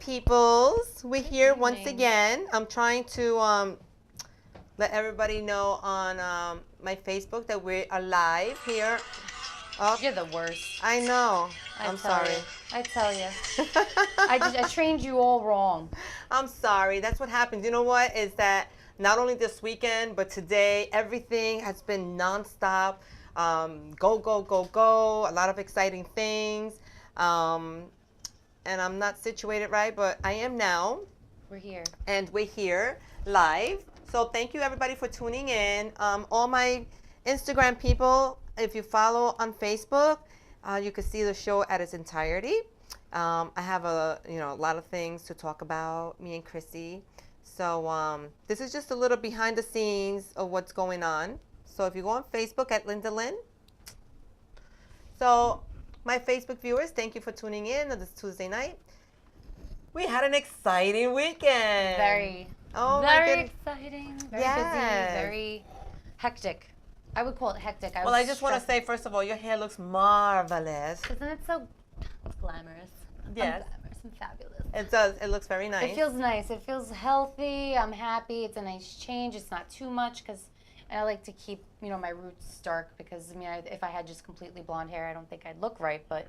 peoples. We're here once evening. again. I'm trying to let everybody know on my Facebook that we are live here. Oh, You're the worst. I know. I I'm tell sorry. You. I tell you. I trained you all wrong. I'm sorry. That's what happens. You know what? Is that not only this weekend, but today, everything has been nonstop. Go, go, go, go. A lot of exciting things. And I'm not situated right, but I am now. We're here. And we're here live. So thank you everybody for tuning in. All my Instagram people, if you follow on Facebook, you can see the show at its entirety. I have a lot of things to talk about, me and Chrissy. So this is just a little behind the scenes of what's going on. So if you go on Facebook at Linda Lynn. So my Facebook viewers, thank you for tuning in on this Tuesday night. We had an exciting weekend. Very. Oh, very exciting. Very Yes. busy. Very hectic. I would call it hectic. Well, I just want to say, first of all, your hair looks marvelous. Isn't it so glamorous? Yes. I'm glamorous and fabulous. It does. It looks very nice. It feels nice. It feels healthy. I'm happy. It's a nice change. It's not too much because I like to keep, my roots dark because, if I had just completely blonde hair, I don't think I'd look right. But,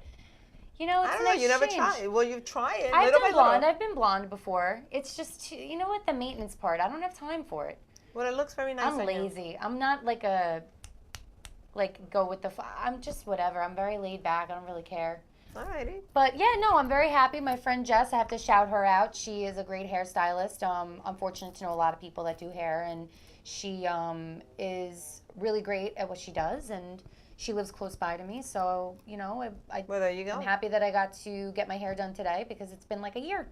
it's I don't know. You never tried. Well, you try it. I've little been by blonde. little. I've been blonde before. It's just, the maintenance part. I don't have time for it. Well, it looks very nice. I'm lazy. I'm not like go with the. I'm just whatever. I'm very laid back. I don't really care. Alrighty. But yeah, no, I'm very happy. My friend Jess, I have to shout her out. She is a great hairstylist. I'm fortunate to know a lot of people that do hair, and she is really great at what she does, and she lives close by to me. So Well, there you go. I'm happy that I got to get my hair done today because it's been like a year.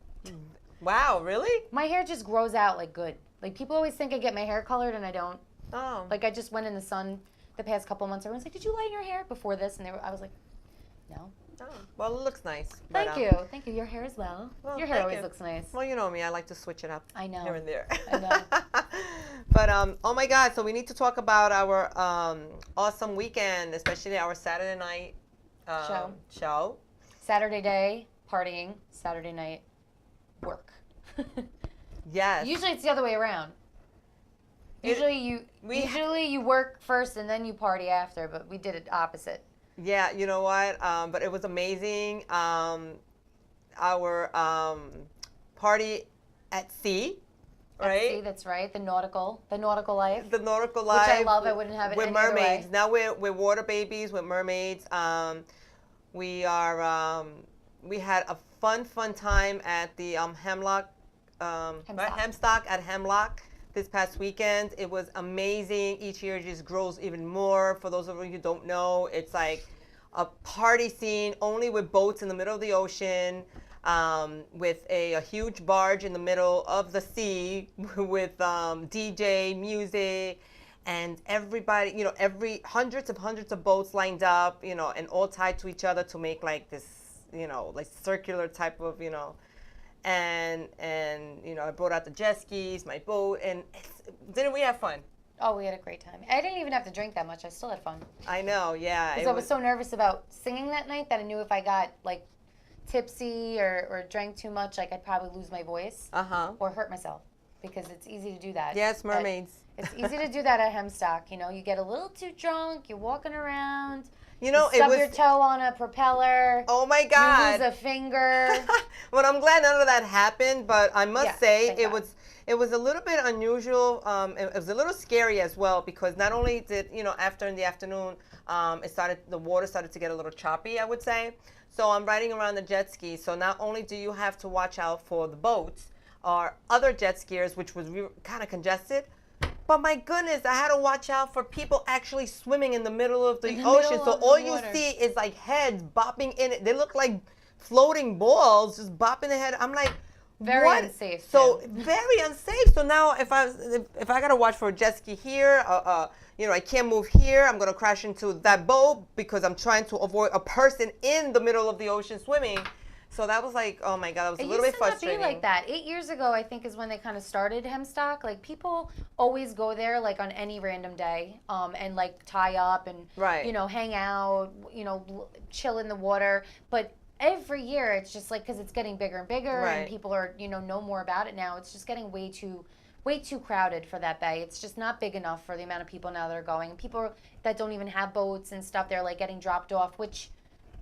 Wow, really? My hair just grows out like good. Like people always think I get my hair colored, and I don't. Oh. Like I just went in the sun the past couple months. Everyone's like, "Did you lighten your hair before this?" And I was like, "No." Oh. Well, it looks nice. Thank you. Thank you. Your hair as well. Well, Your hair thank always you. looks nice. Well, you know me. I like to switch it up. I know. Here and there. I know. But oh my God! So we need to talk about our awesome weekend, especially our Saturday night show. Saturday day, partying. Saturday night, work. Yes. Usually it's the other way around. Usually you work first and then you party after, but we did it opposite. Yeah, you know what? But it was amazing. Our party at sea, right? At sea, that's right. The nautical life. The nautical life. Which I love. I wouldn't have it with any other mermaids. way. Now we're water babies with mermaids. We are we had a fun time at the Hemlock Hemstock at Hemlock this past weekend. It was amazing. Each year it just grows even more. For those of you who don't know, it's like a party scene only with boats in the middle of the ocean, with a huge barge in the middle of the sea with DJ music. And everybody, hundreds of boats lined up, and all tied to each other to make like this, like circular type of, and I brought out the jet skis, my boat, and didn't we have fun? Oh, we had a great time. I didn't even have to drink that much. I still had fun. I know, yeah. Because I was so nervous about singing that night that I knew if I got like tipsy or drank too much, like I'd probably lose my voice or hurt myself. Because it's easy to do that. Yes, mermaids. It's easy to do that at Hemstock. You get a little too drunk. You're walking around. You stub your toe on a propeller. Oh my God! You lose a finger. Well, I'm glad none of that happened, but I must say it was a little bit unusual. It was a little scary as well because not only did after in the afternoon, the water started to get a little choppy, I would say. So I'm riding around the jet ski. So not only do you have to watch out for the boats or other jet skiers, which was kind of congested. But my goodness, I had to watch out for people actually swimming in the middle of the ocean. So all you see is like heads bopping in it. They look like floating balls just bopping their head. I'm like, very unsafe. So very unsafe. So now if I gotta watch for a jet ski here, I can't move here. I'm gonna crash into that boat because I'm trying to avoid a person in the middle of the ocean swimming. So that was like, oh my God, that was a little bit frustrating. It used to not be like that. 8 years ago, I think, is when they kind of started Hemstock. Like, people always go there, like, on any random day and, like, tie up and, hang out, chill in the water. But every year it's just like, because it's getting bigger and bigger, Right. and people are know more about it now. It's just getting way too crowded for that bay. It's just not big enough for the amount of people now that are going. And people that don't even have boats and stuff, they're like getting dropped off, which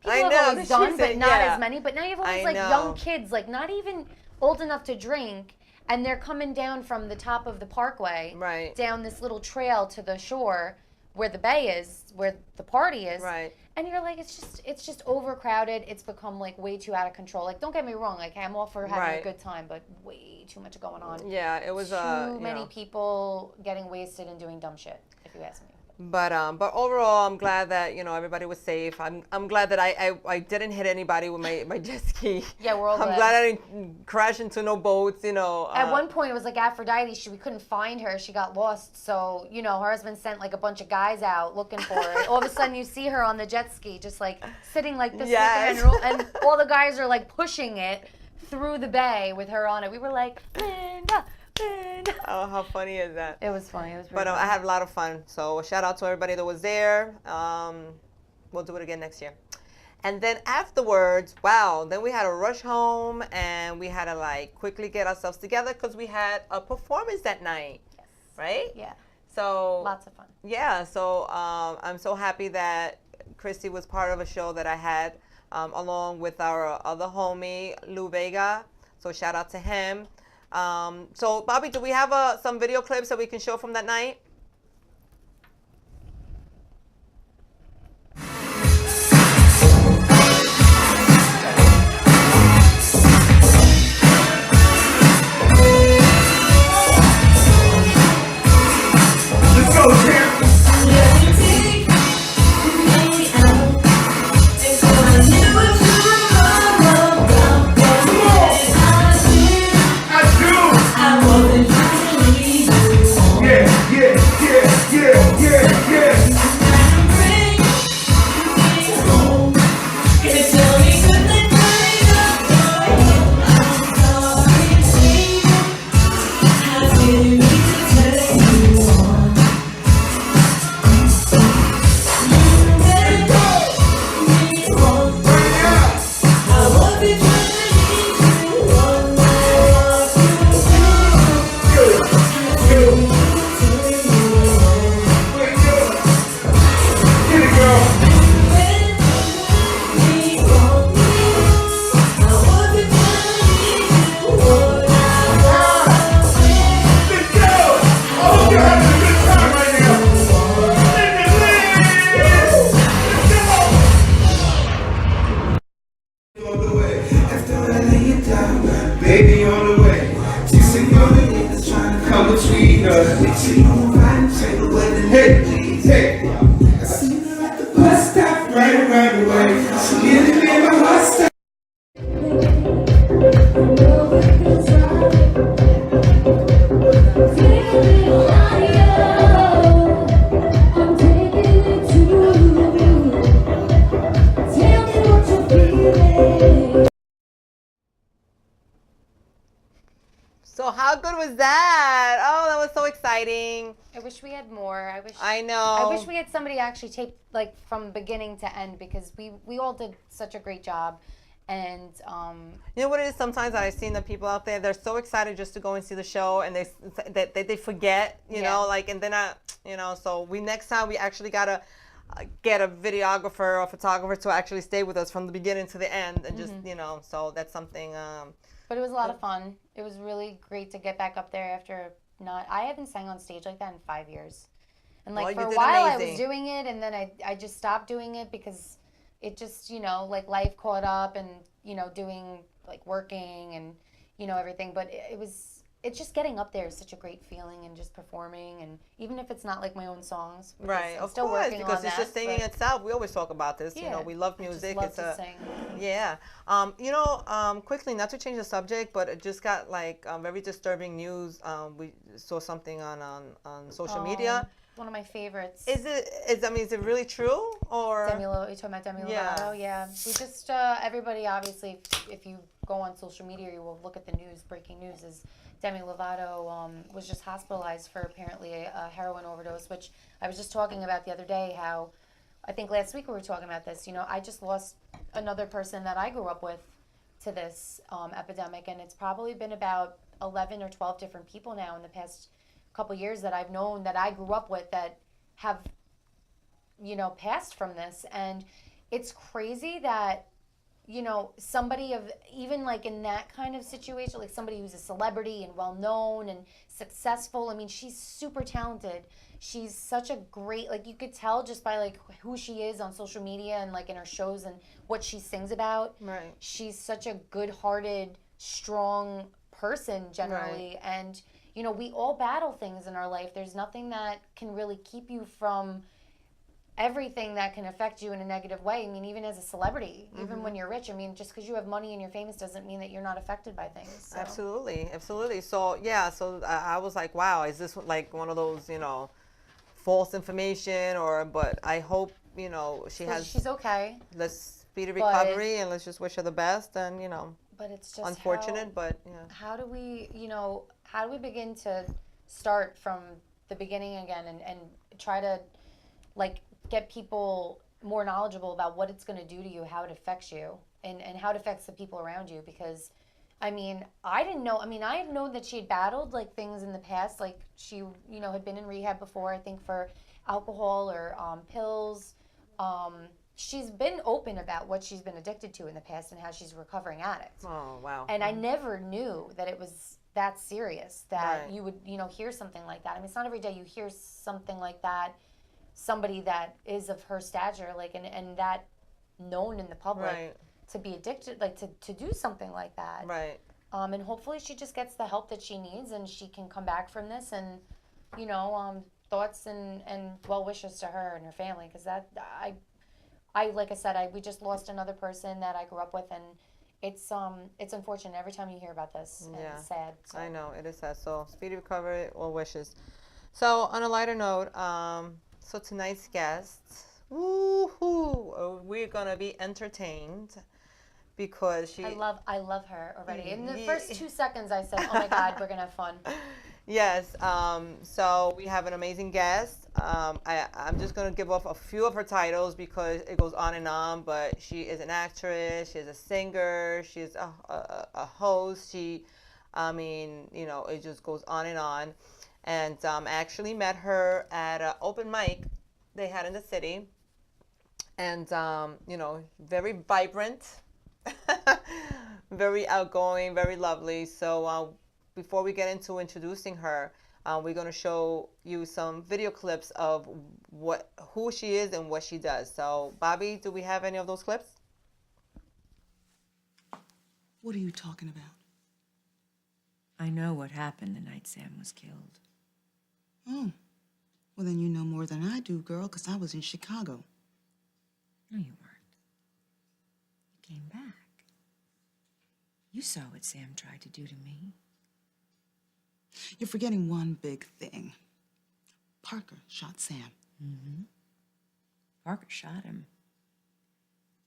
people I have know, always the done, shoes but that- not yeah. as many. But now you have all I these like know. young kids, like not even old enough to drink, and they're coming down from the top of the parkway, Right. down this little trail to the shore where the bay is, where the party is. Right. And you're like, it's just overcrowded. It's become like way too out of control. Like, don't get me wrong, like I'm all for having Right. a good time, but way too much going on. Yeah, it was Too many people getting wasted and doing dumb shit, if you ask me. But overall, I'm glad that everybody was safe. I'm glad that I didn't hit anybody with my jet ski. Yeah, we're all I'm glad. glad I didn't crash into no boats. At one point, it was like Aphrodite. We couldn't find her. She got lost. So her husband sent like a bunch of guys out looking for her. All of a sudden, you see her on the jet ski, just like sitting like this, Yes. and all the guys are like pushing it through the bay with her on it. We were like, Linda, Linda. Oh, how funny is that? It was funny. It was. But I had a lot of fun. So shout out to everybody that was there. We'll do it again next year. And then afterwards, wow, then we had to rush home and we had to like quickly get ourselves together because we had a performance that night. Yes. Right? Yeah. So Lots of fun. yeah, so I'm so happy that Christy was part of a show that I had along with our other homie, Lou Vega. So shout out to him. So Bobby, do we have some video clips that we can show from that night? Let's go, champ. I do. Yeah. Get it, girl. Let's go. I hope you're having a good time right now. Live it, live. Let's go. On the way. After I lay it down, baby on the way. Two señoritas trying to come between us. Mixing on the right, take the wedding. Hey, hey. I seen her at the bus stop right around the way. She getting me in my bus stop. So how good was that? Oh, that was so exciting. I wish we had more. I know. I wish we had somebody actually tape like from beginning to end, because we all did such a great job. And You know what it is? Sometimes that I've seen the people out there, they're so excited just to go and see the show, and they forget, you Yeah. know, like, and then so next time we actually gotta get a videographer or photographer to actually stay with us from the beginning to the end, and just so that's something. but it was a lot of fun. It was really great to get back up there after I haven't sang on stage like that in 5 years. And like Well, for you a did while I amazing. was doing it, and then I just stopped doing it because it just, like life caught up, and, doing like working and, everything. But it's just getting up there is such a great feeling, and just performing, and even if it's not like my own songs. because Right, I'm of still course, working because on it's that, just singing but itself. We always talk about this. yeah, We love I just music. love It's to sing. yeah. Quickly, not to change the subject, but it just got like very disturbing news. We saw something on social media. One of my favorites. Is it really true or? Demi Lovato, you talking about Demi Yeah. Lovato? Yeah. We just, everybody, obviously, if you go on social media, you will look at the news. Breaking news is Demi Lovato was just hospitalized for apparently a heroin overdose, which I was just talking about the other day, how I think last week we were talking about this. I just lost another person that I grew up with to this epidemic, and it's probably been about 11 or 12 different people now in the past couple years that I've known that I grew up with that have, passed from this. And it's crazy that, somebody of even like in that kind of situation, like somebody who's a celebrity and well known and successful. I mean, she's super talented. She's such a great, like you could tell just by like who she is on social media and like in her shows and what she sings about. Right. She's such a good-hearted, strong person generally. Right. And, we all battle things in our life. There's nothing that can really keep you from everything that can affect you in a negative way. I mean, even as a celebrity, even when you're rich, I mean, just because you have money and you're famous doesn't mean that you're not affected by things. So. Absolutely. So, yeah, I was like, wow, is this like one of those, false information but I hope, she's okay. Let's speedy recovery and let's just wish her the best and, But it's just unfortunate, but yeah. How do we begin to start from the beginning again and try to like get people more knowledgeable about what it's going to do to you, how it affects you, and how it affects the people around you? Because, I mean, I didn't know. I mean, I had known that she had battled like things in the past. Like she, had been in rehab before, I think for alcohol or pills. She's been open about what she's been addicted to in the past and how she's a recovering addict. Oh, wow. And I never knew that it was that serious, that Right. you would, hear something like that. I mean, it's not every day you hear something like that, somebody that is of her stature, like, and that known in the public Right. to be addicted, like to do something like that. Right. And hopefully she just gets the help that she needs and she can come back from this and, thoughts and well wishes to her and her family. Because I like I said, we just lost another person that I grew up with, and it's unfortunate every time you hear about this. And Yeah. it's sad. So. I know, it is sad. So speedy recovery, all wishes. So on a lighter note, so tonight's guest, we're gonna be entertained because she. I love her already. In the first 2 seconds, I said, "Oh my God, we're gonna have fun." Yes. So we have an amazing guest. I'm just gonna give off a few of her titles because it goes on and on. But she is an actress. She's a singer. She's a host. It just goes on and on. And I actually met her at an open mic they had in the city. And very vibrant, very outgoing, very lovely. So. Before we get into introducing her, we're going to show you some video clips of who she is and what she does. So, Bobby, do we have any of those clips? What are you talking about? I know what happened the night Sam was killed. Oh, well then you know more than I do, girl, because I was in Chicago. No, you weren't. You came back. You saw what Sam tried to do to me. You're forgetting one big thing. Parker shot Sam. Mm-hmm. Parker shot him,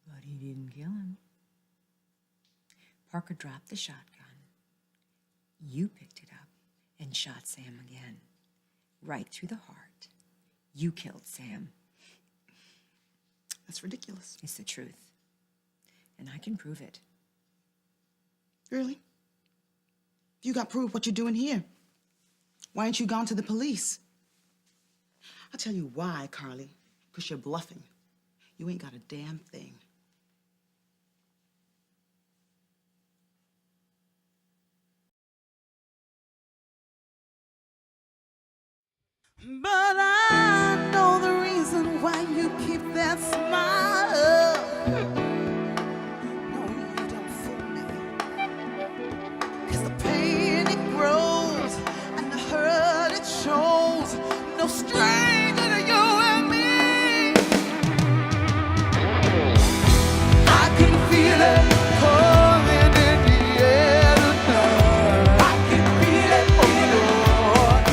but he didn't kill him. Parker dropped the shotgun. You picked it up and shot Sam again, right through the heart. You killed Sam. That's ridiculous. It's the truth, and I can prove it. Really? You got proof what you're doing here. Why ain't you gone to the police? I'll tell you why, Carly. Because you're bluffing. You ain't got a damn thing. But I know the reason why you keep that smile. No, you don't fool me. 'Cause the pain it grows and the hurt it shows. No stranger to you and me. I can feel it coming in the air tonight. I can feel it, oh Lord.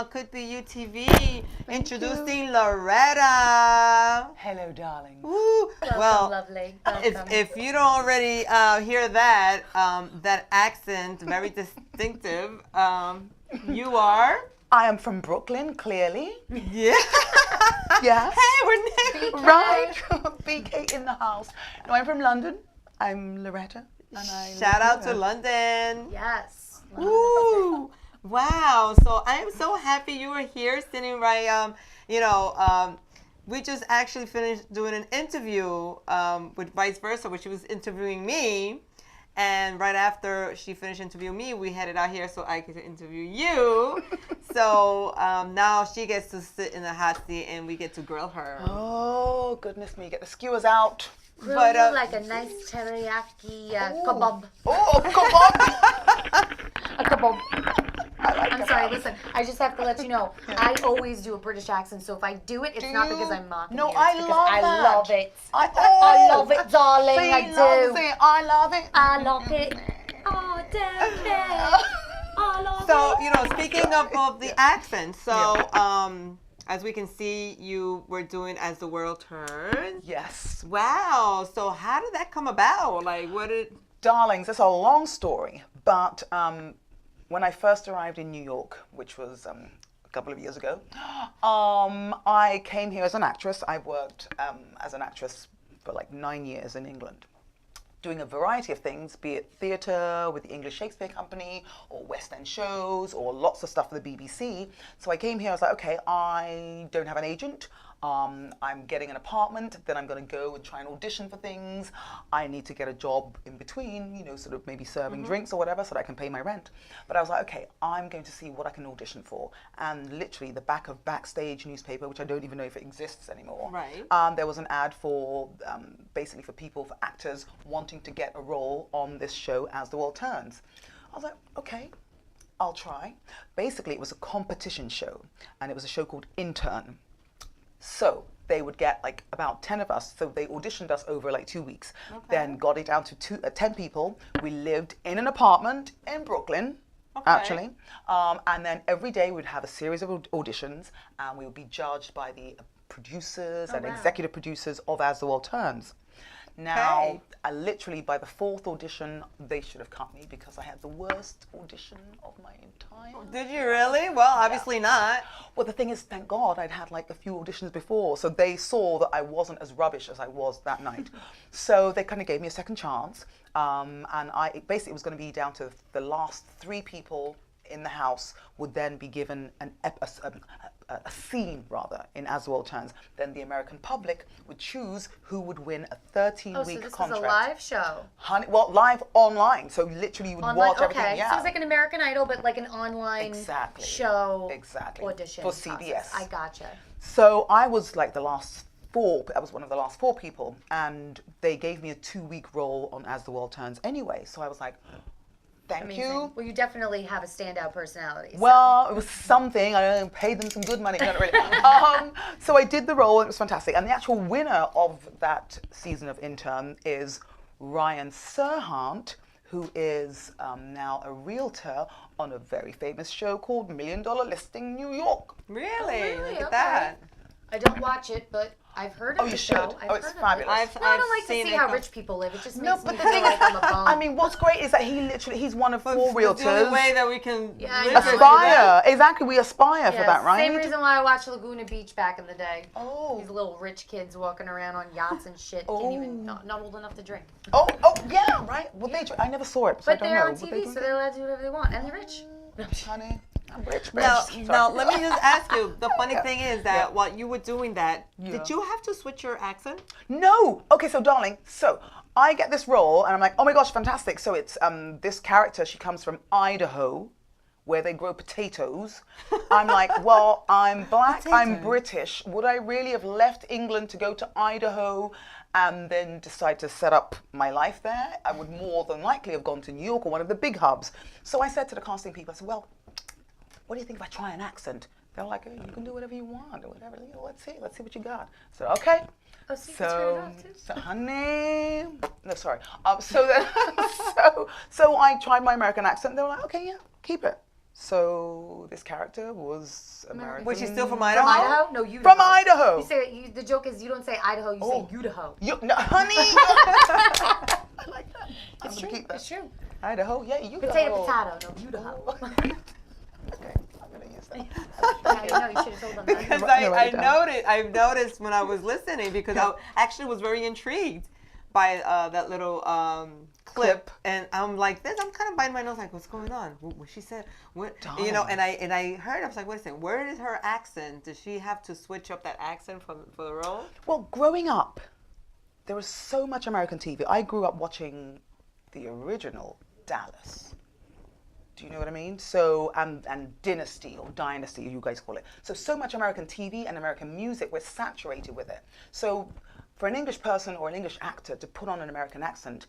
Could Be You TV. Introducing Loretta. Hello, darling. Woo. Welcome, Well, lovely. if you don't already hear that, that accent, very distinctive, you are? I am from Brooklyn, clearly. Yeah. Yes. Hey, we're next. Right. BK in the house. No, I'm from London. I'm Loretta. And I Shout live out here. to London. Yes. Woo! Wow. So I am so happy you were here sitting right, we just actually finished doing an interview with Vice Versa, where she was interviewing me. And right after she finished interviewing me, we headed out here so I could interview you. So now she gets to sit in the hot seat and we get to grill her. Oh, goodness me. Get the skewers out. Grill But, you like a nice teriyaki kebab. Oh, come on. A kebab. I'm sorry, listen, I just have to let you know, I always do a British accent, so if I do it, it's Do not you? because I'm mocking No, you. I it's because love I that. love it. I love it, darling, See, I do. Say, I love it. I love it. Oh, damn it. I love So, it. speaking of the accent, so as we can see, you were doing As the World Turns. Yes. Wow. So how did that come about? Like, what did... Darlings, it's a long story, but when I first arrived in New York, which was a couple of years ago, I came here as an actress. I worked as an actress for like 9 years in England, doing a variety of things, be it theatre with the English Shakespeare Company, or West End shows, or lots of stuff for the BBC. So I came here, I was like, okay, I don't have an agent. I'm getting an apartment, then I'm going to go and try and audition for things. I need to get a job in between, sort of maybe serving drinks or whatever so that I can pay my rent. But I was like, okay, I'm going to see what I can audition for. And literally the back of Backstage newspaper, which I don't even know if it exists anymore. Right. There was an ad for, basically for people, for actors wanting to get a role on this show, As the World Turns. I was like, okay, I'll try. Basically, it was a competition show, and it was a show called Intern. So they would get like about 10 of us. So they auditioned us over like 2 weeks. Okay. Then got it down to 10 people. We lived in an apartment in Brooklyn, actually. And then every day we'd have a series of auditions, and we would be judged by the producers and wow. executive producers of As the World Turns. Now, Okay. I literally, by the 4th audition, they should have cut me because I had the worst audition of my entire Did you really? Well, obviously not. Well, the thing is, thank God I'd had like a few auditions before, so they saw that I wasn't as rubbish as I was that night. So they kind of gave me a second chance, and it basically was going to be down to the last 3 people in the house would then be given a scene, rather, in As the World Turns. Then the American public would choose who would win a 13-week Oh, so this contract. is a live show. Honey, well, live online, so literally you would Online, watch everything. okay. Yeah. So it's like an American Idol, but like an online Exactly. show Exactly. audition For process. CBS. I gotcha. So I was like the last 4, I was one of the last 4 people, and they gave me a 2-week role on As the World Turns anyway. So I was like, thank Amazing. you. Well, you definitely have a standout personality. so- Well, it was something. I paid them some good money. Not really. So I did the role. And it was fantastic. And the actual winner of that season of Intern is Ryan Serhant, who is now a realtor on a very famous show called $1 Million Listing New York. Really? really? Look at Okay. that. I don't watch it, but I've heard of Oh, the you show. should. I've Oh, it's heard of fabulous. It. I've No, I don't like to seen see it how come- rich people live. It just No, makes but me the feel thing like is, I'm a bum. I mean, what's great is that he's one of 4 realtors. It's the only way that we can Yeah, I live know. is to do Aspire. Exactly, we aspire Yeah, for that, right? Same reason why I watched Laguna Beach back in the day. Oh. These little rich kids walking around on yachts and shit. Can't even, not old enough to drink. Oh, yeah, right. Well, I never saw it, so I But don't they're know. on Would TV, they so they're allowed to do whatever they want. And they're rich. Honey, I'm rich, Now, bitch. now, let me just ask you. The funny thing is that Yeah. while you were doing that, Yeah. did you have to switch your accent? No. Okay, so darling, so I get this role, and I'm like, oh my gosh, fantastic. So it's this character. She comes from Idaho, where they grow potatoes. I'm like, well, I'm black, I'm Potato. British. Would I really have left England to go to Idaho and then decide to set up my life there? I would more than likely have gone to New York or one of the big hubs. So I said to the casting people, I said, well, what do you think if I try an accent? They're like, oh, you can do whatever you want or whatever. Let's see what you got. So okay. Oh, so you can turn it off too? So honey, no, sorry. So then, so I tried my American accent. They were like, okay, yeah, keep it. So this character was American. Was she still from From Idaho? Idaho? No, Idaho. From Idaho. You say the joke is you don't say Idaho, you say Idaho. No, honey. I like that. It's true. It's true. Idaho, yeah, you Potato, potato. No, Idaho. Okay, I'm gonna use that. Yeah, you know, you should have told them that. Because Write it down. I've noticed when I was listening, because I actually was very intrigued by that little clip, and I'm like this. I'm kind of biting my nose, like, what's going on? What she said? What you know? And I heard. I was like, wait a second. Where is her accent? Does she have to switch up that accent for the role? Well, growing up, there was so much American TV. I grew up watching the original Dallas. Do you know what I mean? So, and Dynasty or Dynasty, you guys call it. So much American TV and American music, we're saturated with it. So for an English person or an English actor to put on an American accent,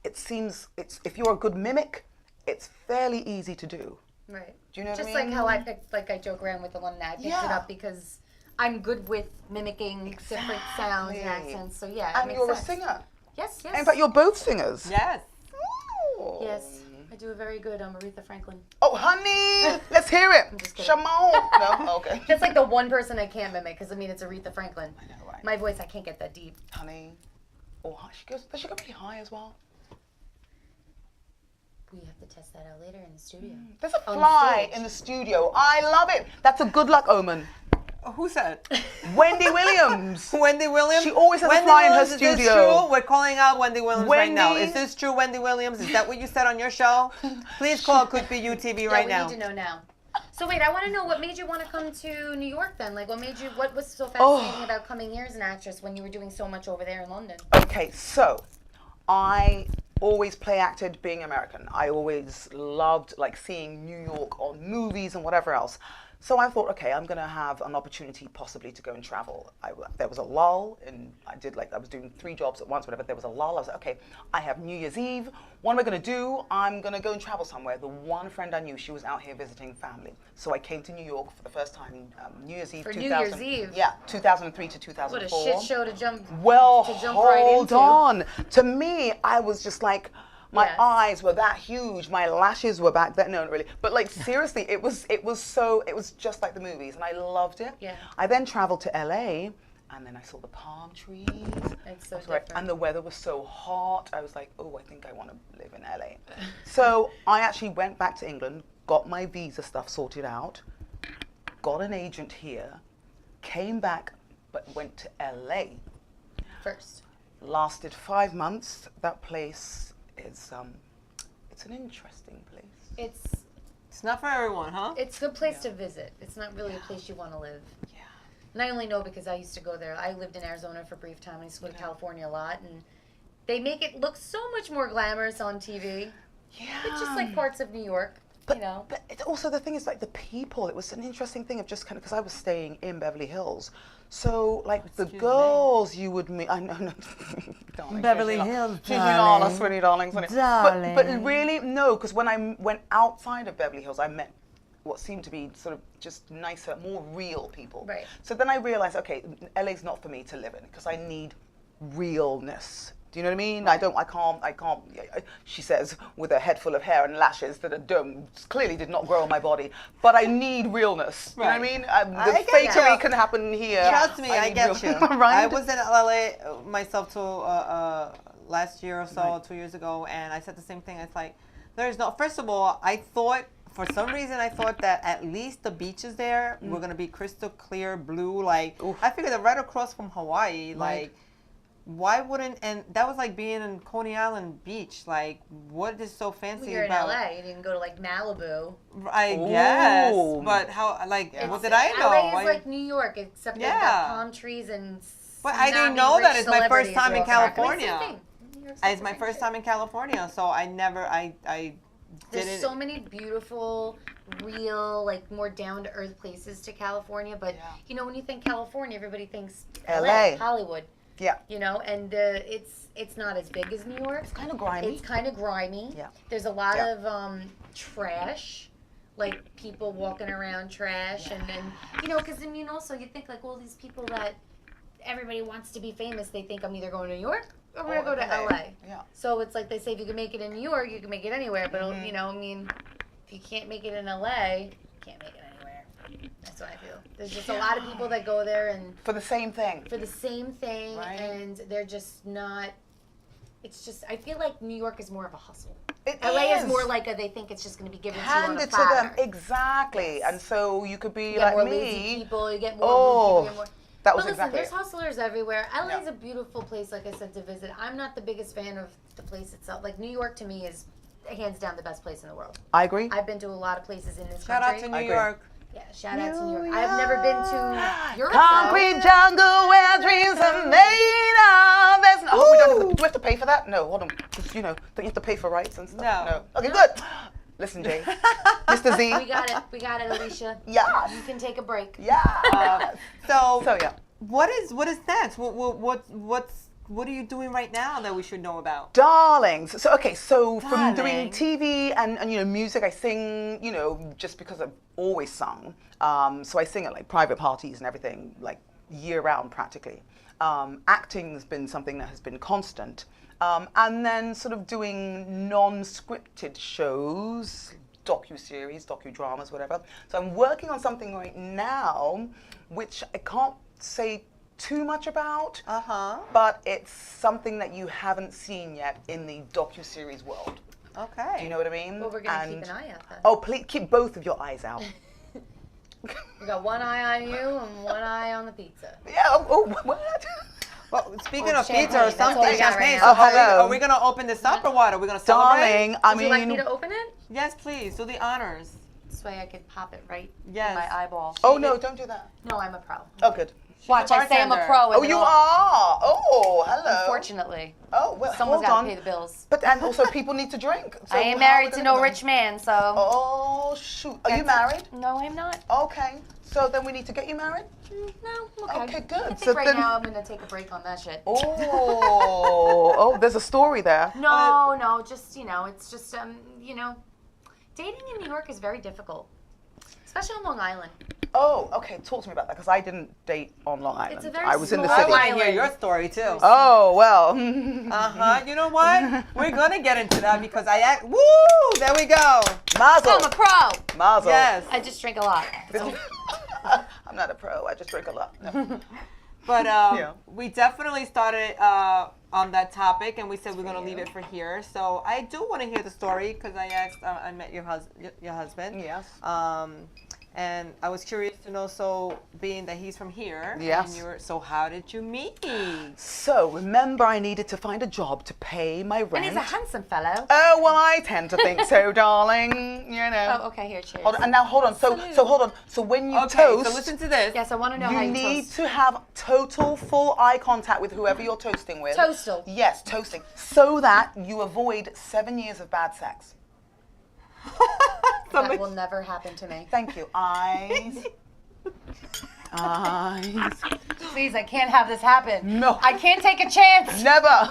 it seems, if you're a good mimic, it's fairly easy to do. Right. Do you know what Just I mean? like how I picked, like I joke around with the one that I picked it Yeah. up because I'm good with mimicking different sounds and Exactly. accents. So yeah, it And makes you're sense. a singer. Yes, yes. In fact, you're both singers. Yes. Oh. Yes, I do a very good Aretha Franklin. Oh, honey, let's hear it. just kidding. Shamon. No, okay. That's like the one person I can't mimic because I mean it's Aretha Franklin. I know, right? My voice, I can't get that deep. Honey. Oh, does she go pretty high as well? We have to test that out later in the studio. There's a On fly stage. in the studio. I love it. That's a good luck omen. Who said? Wendy Williams. Wendy Williams. She always has a Wendy fly in her Williams, Is this studio. true? We're calling out Wendy Williams right now. Wendy- Is this true, Wendy Williams? Is that what you said on your show? Please call Could Be You TV right yeah, we now. need to know now. So wait, I want to know what made you want to come to New York then? Like, what made you? What was so fascinating about coming here as an actress when you were doing so much over there in London? Okay, so I always play acted being American. I always loved like seeing New York on movies and whatever else. So I thought, okay, I'm going to have an opportunity possibly to go and travel. There was a lull, and I was doing 3 jobs at once, whatever. There was a lull. I was like, okay, I have New Year's Eve. What am I going to do? I'm going to go and travel somewhere. The one friend I knew, she was out here visiting family. So I came to New York for the first time, New Year's Eve. For 2000, New Year's Eve? Yeah, 2003 to What 2004. a shit show to jump. Well, to jump right hold into. on. To me, I was just like, my Yes. eyes were that huge. My lashes were back then. No, not really. But like seriously, it was just like the movies, and I loved it. Yeah. I then traveled to LA, and then I saw the palm trees. It's so I was like- different. and the weather was so hot. I was like, oh, I think I want to live in LA. So I actually went back to England, got my visa stuff sorted out, got an agent here, came back, but went to LA. First. Lasted 5 months. That place is it's an interesting place. It's not for everyone, huh? It's a good place to visit. It's not really a place you want to live. Yeah. And I only know because I used to go there. I lived in Arizona for a brief time. I used to go to California a lot, and they make it look so much more glamorous on TV. Yeah. It's just like parts of New York, you know. But it also the thing is like the people. It was an interesting thing of just kind of because I was staying in Beverly Hills, so like the girls you would meet. I know, no, darling, Beverly she's Hills, She's darling. sweetie, darling, sweetie. But really, no, because when I went outside of Beverly Hills, I met what seemed to be sort of just nicer, more real people. Right. So then I realized, okay, LA's not for me to live in because I need realness. Do you know what I mean? I can't, she says, with a head full of hair and lashes that clearly did not grow on my body. But I need realness. You know what I mean? The get that. fakery can happen here. Trust me, I need get you. right? I was in LA myself too last year or so, 2 years ago, and I said the same thing. It's like, there's no. First of all, I thought for some reason I thought that at least the beaches there were gonna be crystal clear blue. Like I figured that right across from Hawaii, like. Why wouldn't, and that was like being in Coney Island Beach. Like, what is so fancy You're in about? LA. You didn't go to like Malibu. I guess, Ooh. but how? Like, Yeah. what did I know? LA is I- like New York, except they've Yeah. got palm trees and. But I didn't tsunami know that. rich It's my first celebrities time in walking around. I mean, California. same thing. New York's It's my the first same time in California, so I never, I There's didn't. so many beautiful, real, like more down to earth places to California. But Yeah. you know, when you think California, everybody thinks LA. Hollywood. Yeah. You know, and it's not as big as New York. It's kind of grimy. It's kind of grimy. Yeah. There's a lot Yeah. of trash, like people walking around trash, and then you know, because I mean, also you think like all these people that everybody wants to be famous, they think I'm either going to New York or I'm gonna go to LA. Yeah. So it's like they say if you can make it in New York, you can make it anywhere. But you know, I mean, if you can't make it in LA, you can't make it anywhere. That's what I feel. There's just a lot of people that go there and For the same thing. for the same thing, Right. and they're just not. It's just, I feel like New York is more of a hustle. It LA is more like they think it's just going to be given to you on a handed to them. platter. Exactly. And so you could be You get like more me. lazy people, you get more Oh, rude people, you get more. that was But listen, exactly there's it. hustlers everywhere. LA is Yeah. a beautiful place, like I said, to visit. I'm not the biggest fan of the place itself. Like, New York to me is hands down the best place in the world. I agree. I've been to a lot of places in this Shout out country. to New agree. York. Yeah, shout out to New York. I've never been to Europe. Concrete though. jungle where dreams are made of. There's no, oh, we don't have, do we have to pay for that? No, hold on. Just, don't you have to pay for rights and stuff? No. Okay, good. Listen, Jay. Mr. Z. We got it. We got it, Alicia. Yes. You can take a break. Yeah. So yeah. what is next? What are you doing right now that we should know about? Darlings. So from doing Darling. TV and music, I sing, just because I've always sung. So I sing at like private parties and everything, like year round practically. Acting has been something that has been constant. And then sort of doing non-scripted shows, docu-series, docudramas, whatever. So I'm working on something right now, which I can't say too much about. But it's something that you haven't seen yet in the docu-series world. Okay. Do you know what I mean? Well, we're going to keep an eye out then. Oh, please keep both of your eyes out. We got one eye on you and one eye on the pizza. Yeah. Oh, what? Well, speaking Oh, of pizza champagne, or that's all something, we got right champagne. now. So Hello. are we gonna open this up or what? Are we gonna celebrate? Darling, I Would you like me mean. to open it? Yes, please. Do the honors. This way I could pop it right Yes. in my eyeball. Oh no, don't do that. No, I'm a pro. Oh, good. Watch, I say I'm a bartender. pro. Oh, you are. Oh, hello. Unfortunately. Oh, well, Someone's hold got on. to pay the bills. But and also people need to drink. So I ain't how are married we to gonna no do rich that? man, so. Oh shoot. Are you married? No, I'm not. Okay. So then we need to get you married. No, okay. Okay, good. I think So right then- now I'm gonna take a break on that shit. Oh, there's a story there. No, just it's just dating in New York is very difficult, especially on Long Island. Oh, okay. Talk to me about that because I didn't date on Long Island. It's a very I was in the small I city. want to hear Island. your story too. Oh well. You know what? We're gonna get into that because woo! There we go. Mazel. I'm a pro. Mazel. Yes. I just drink a lot. I'm not a pro. I just drink a lot. No. But Yeah. we definitely started on that topic, and we said we're gonna leave it for here. So I do want to hear the story because I asked. I met your husband. Yes. And I was curious to know. So being that he's from here, Yes. And so how did you meet? So remember, I needed to find a job to pay my rent. And he's a handsome fellow. Oh well, I tend to think so, darling. You know. Oh, okay, here, cheers. Hold on, and now hold on. So hold on. So when you Okay, toast, so listen to this. Yes, I want to know how you you need toast. to have total full eye contact with whoever you're toasting with. Toastal. Yes, toasting, so that you avoid 7 years of bad sex. That will never happen to me. Thank you. Eyes. Eyes. Please, I can't have this happen. No. I can't take a chance. Never.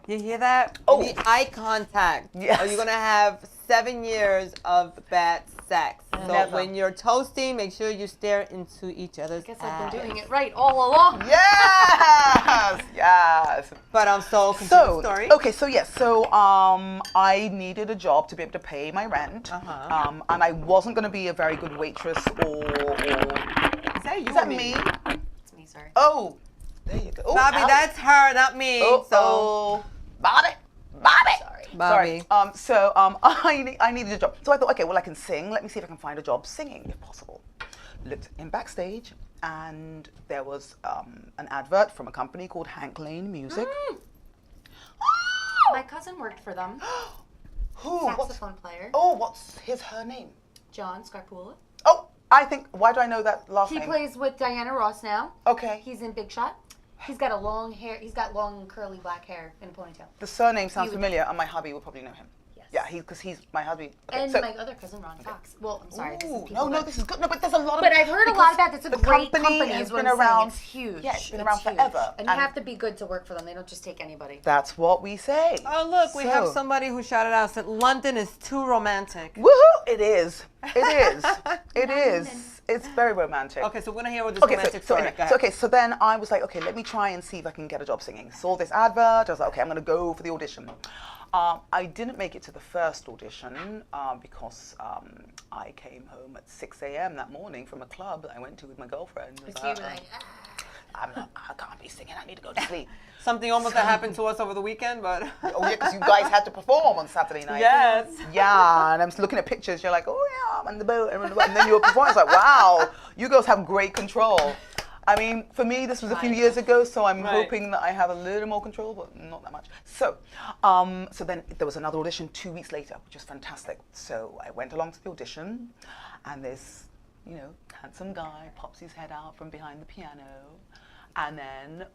You hear that? Oh. The eye contact. Yes. Are you gonna have 7 years of bad sex? So Never. when you're toasting, make sure you stare into each other's I guess eyes. I've been doing it right all along. Yes. Yes. But I'm continue So, the story. okay, so yes, so I needed a job to be able to pay my rent, and I wasn't going to be a very good waitress or Is that you is or that me? It's me, sorry. Oh, there you go. Oh, Bobby, ow. that's her, not me. Oh, Bobby, Sorry. Bobby. Sorry. I needed a job, so I thought, okay, well I can sing. Let me see if I can find a job singing, if possible. Looked in backstage, and there was an advert from a company called Hank Lane Music. My cousin worked for them. Who? Saxophone player. What's her name? John Scarpula. Oh, I think. Why do I know that last He name? plays with Diana Ross now. Okay. He's in Big Shot. He's got a long hair. He's got long curly black hair in a ponytail. The surname sounds would- familiar, and my hubby will probably know him. Yes. Yeah, because he's my hubby. Okay, And so- my other cousin Ron Fox. Well, I'm sorry. This is Ooh, people no, that- this is good. No, but there's a lot of. But I've heard a lot about it. It's a the great company. has is what been I'm saying. around. It's huge. Yeah, it's been It's around huge. forever. And you have to be good to work for them. They don't just take anybody. That's what we say. Oh, look, we have So- somebody who shouted out, said London is too romantic. Woohoo! It is. It is. It is. It's very romantic. Okay, so we're gonna hear this Okay, romantic so, story. anyway, Go ahead. so okay, so then I was like, okay, let me try and see if I can get a job singing. Saw this advert. I was like, okay, I'm gonna go for the audition. I didn't make it to the first audition because I came home at 6 a.m. that morning from a club that I went to with my girlfriend. I was So you were like, I can't be singing. I need to go to sleep. Something almost that happened to us over the weekend, but Oh yeah, because you guys had to perform on Saturday night. yes. Yeah, and I'm just looking at pictures. You're like, oh yeah, I'm on the boat, and then you're performing. It's like, wow, you girls have great control. I mean, for me, this was a few years ago, so I'm Right. hoping that I have a little more control, but not that much. So, so then there was another audition 2 weeks later, which was fantastic. So I went along to the audition, and this, handsome guy pops his head out from behind the piano, and then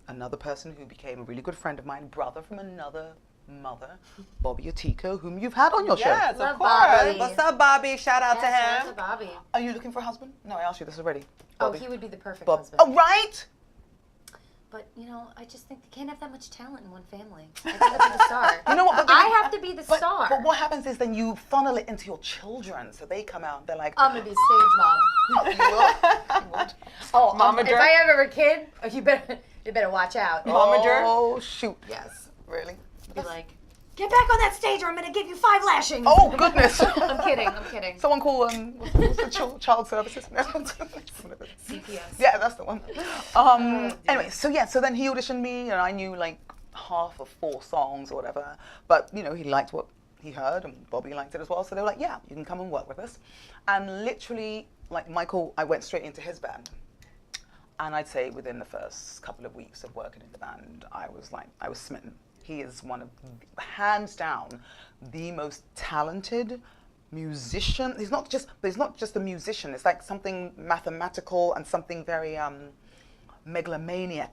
another person who became a really good friend of mine, brother from another mother, Bobby Atiko, whom you've had on your Yes, show. of Love course. Bobby. What's up, Bobby? Shout out to Yes, shout out him. to Bobby. Are you looking for a husband? No, I asked you this already. Oh, Bobby. he would be the perfect Bob. husband. Oh, right! But, I just think they can't have that much talent in one family. I gotta be the star. You know what? But I have to be the but, star. But what happens is then you funnel it into your children, so they come out. They're like, I'm gonna be stage mom. you will. You would. Oh, Momager? if I ever have a kid, you better watch out. Momager? Oh shoot! Yes. Really? Be like, get back on that stage or I'm gonna give you 5 lashings. Oh goodness! I'm kidding. Someone call what's the child services? No. CPS. Yeah, that's the one. Anyway, so then he auditioned me, and I knew like half of 4 songs or whatever. But he liked what he heard, and Bobby liked it as well. So they were like, yeah, you can come and work with us. And literally, like Michael, I went straight into his band. And I'd say within the first couple of weeks of working in the band, I was smitten. He is one of, hands down, the most talented musician. He's not just a musician. It's like something mathematical and something very megalomaniacal.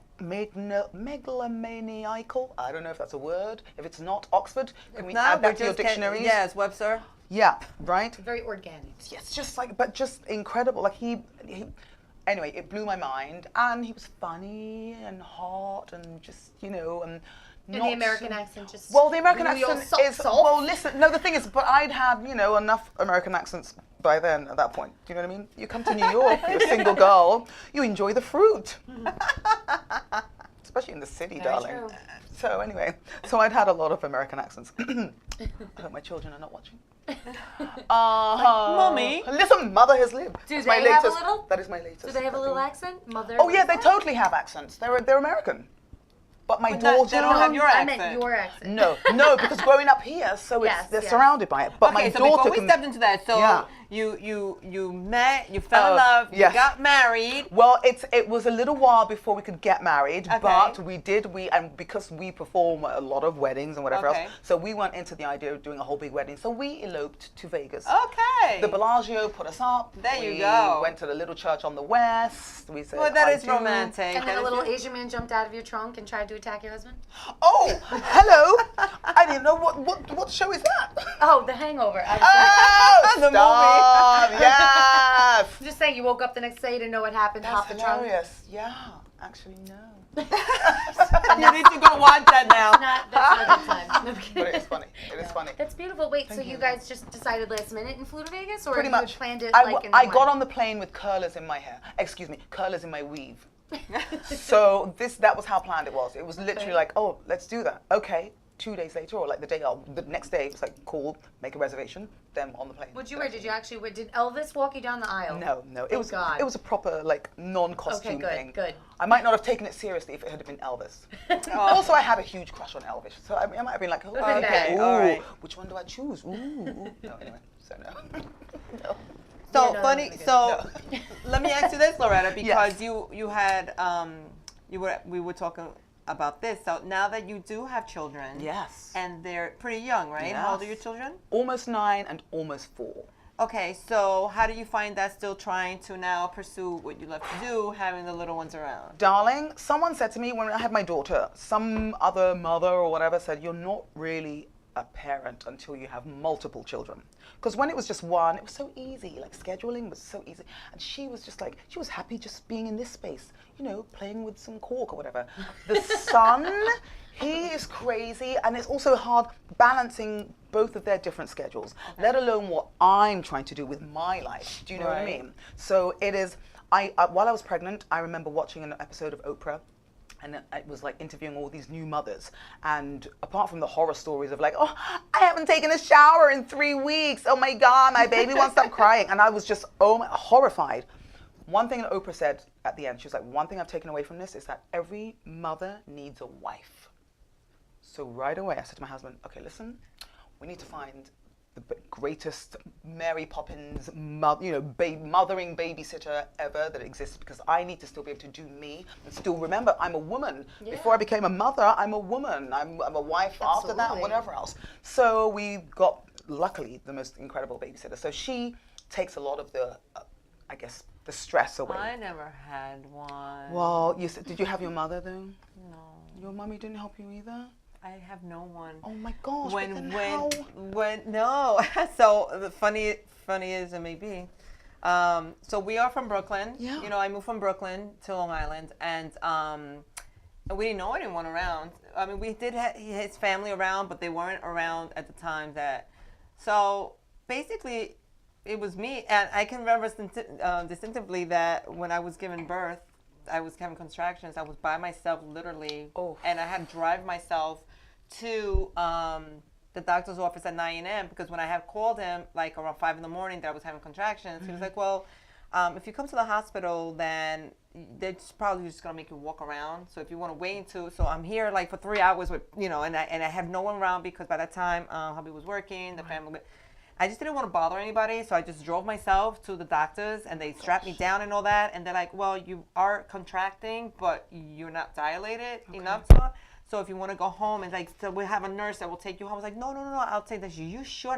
I don't know if that's a word. If it's not, Oxford, can we add that to your dictionaries? Yes, Webster. Yeah, right? Very organic. Yes, just incredible. Like he anyway, it blew my mind, and he was funny and hot and just, and And the American accent just. Well, the American blew your accent socks is, off. well, listen, no, the thing is, but I'd had, enough American accents by then at that point. Do you know what I mean? You come to New York, you're a single girl, you enjoy the fruit. Especially in the city, Very darling. true. So anyway, I'd had a lot of American accents. I hope my children are not watching. Mommy. Listen, mother has lived. Do That's they my have a latest. little? That is my latest. Do they have a little accent? Mother. Oh yeah, they totally have accents. They're American. But my But daughter. they don't have your I accent. meant your accent. No, because growing up here, so Yes, they're yes. surrounded by it. But Okay, my so daughter before we can. stepped into that, so Yeah. you met, you fell in Oh, love, yes. you got married. Well, it was a little while before we could get married, Okay. but and because we perform a lot of weddings and whatever Okay. else, so we went into the idea of doing a whole big wedding. So we eloped to Vegas. Okay. The Bellagio put us up. There you We go. went to the little church on the west. We said, Well, that "I is do." romantic. And then That a is little good. Asian man jumped out of your trunk and tried to attack your husband? Oh, hello! I didn't know what show is that. Oh, The Hangover. Oh, The stop! Yes. I'm just saying, you woke up the next day, didn't know what happened, That's hopped the trunk. hilarious. Yeah, actually no. You need to go watch that now. That's not a good time. No, I'm But kidding. it is funny. It is funny. That's beautiful. Wait, so Thank you you. guys just decided last minute and flew to Vegas, or Pretty you much. had planned it I, like in I one? got on the plane with curlers in my hair. Excuse me, curlers in my weave. So that was how planned it was. It was literally like, oh, let's do that. Okay. 2 days later, or like the next day, it was like, cool, make a reservation, then on the plane. What'd you wear? Did you actually wear? Did Elvis walk you down the aisle? No. It Thank was God. it was a proper like non-costume Okay, good, thing. good. I might not have taken it seriously if it had been Elvis. Also, I had a huge crush on Elvis, so I might have been like, oh, Okay, ooh, all right. which one do I choose? Ooh. No, anyway, so no. No. So Yeah, no, funny. that's So let me ask you this, Loretta, because Yes. you had we were talking about this. So now that you do have children, Yes. and they're pretty young, right? How old are your Yes. children? Almost 9 and almost 4. Okay, so how do you find that still trying to now pursue what you love to do, having the little ones around? Darling, someone said to me when I had my daughter, some other mother or whatever said, you're not really a parent until you have multiple children. Because when it was just one, it was so easy. Like scheduling was so easy. And she was just like, she was happy just being in this space, you know, playing with some cork or whatever. The son, he is crazy. And it's also hard balancing both of their different schedules, let alone what I'm trying to do with my life. Do you know what I mean? So it is, while I was pregnant, I remember watching an episode of Oprah, and it was like interviewing all these new mothers. And apart from the horror stories of like, oh, I haven't taken a shower in 3 weeks. Oh my God, my baby won't stop crying. And I was just, horrified. One thing that Oprah said at the end, she was like, one thing I've taken away from this is that every mother needs a wife. So right away, I said to my husband, okay, listen, we need to find the greatest Mary Poppins, mothering babysitter ever that exists, because I need to still be able to do me and still remember I'm a woman. Yeah. Before I became a mother, I'm a woman. I'm a wife after that, and whatever else. So we got, luckily, the most incredible babysitter. So she takes a lot of the, I guess, the stress away. I never had one. Well, did you have your mother though? No. Your mommy didn't help you either? I have no one. Oh my gosh! No. So the funny as it may be, so we are from Brooklyn. Yeah. You know, I moved from Brooklyn to Long Island, and we didn't know anyone around. I mean, we did have his family around, but they weren't around at the time that. So basically, it was me, and I can remember distinctively that when I was giving birth, I was having contractions. I was by myself, literally, and I had to drive myself to the doctor's office at 9 a.m. because when I had called him, like around 5 in the morning, that I was having contractions, he was like, well, if you come to the hospital, then they're probably just gonna make you walk around. So if you want to wait so I'm here like for 3 hours with, you know, and I have no one around because by that time, hubby was working, the family. I just didn't want to bother anybody, so I just drove myself to the doctors, and they strapped me down and all that. And they're like, well, you are contracting, but you're not dilated enough. So if you want to go home, and like, so we have a nurse that will take you home. I was like, no, I'll take this. You sure?